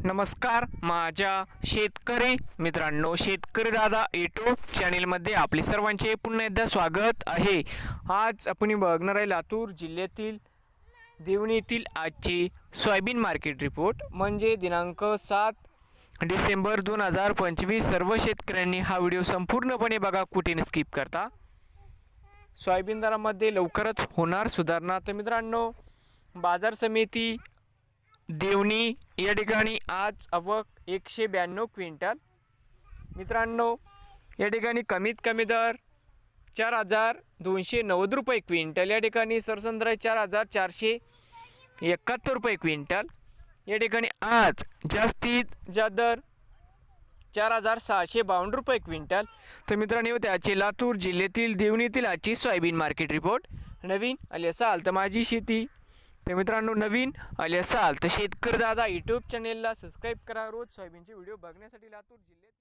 नमस्कार माझ्या शेतकरी मित्रांनो, शेतकरी दादा यूट्यूब चॅनेलमध्ये आपले सर्वांचे पुन्हा एकदा स्वागत आहे। आज आपण बघणार आहे लातूर जिल्ह्यातील देवणी येथील आजची सोयाबीन मार्केट रिपोर्ट म्हणजे दिनांक 7 डिसेंबर 2025। सर्व शेतकऱ्यांनी हा व्हिडिओ संपूर्णपणे बघा, कुठे स्किप करता। सोयाबीन दरामध्ये लवकरच होणार सुधारणा। तर मित्रांनो, बाजार समिती देवणी या ठिकाणी आज आवक 192 क्विंटल। मित्रांनो, या ठिकाणी कमीत कमी दर 4290 रुपये क्विंटल। या ठिकाणी सरसंद्र 4471 रुपये क्विंटल। या ठिकाणी आज जास्तीत जास्त दर 4652 रुपये क्विंटल। तर मित्रांनो, त्याचे लातूर जिल्ह्यातील देवणीतील आजची सोयाबीन मार्केट रिपोर्ट। नवीन आले असाल तर माझी शेती, तर मित्रांनो नवीन आले असाल तर शेतकरी दादा यूट्यूब चॅनेलला सबस्क्राईब करा। रोज सोयाबीनचे व्हिडिओ बघण्यासाठी लातूर जिल्ह्यात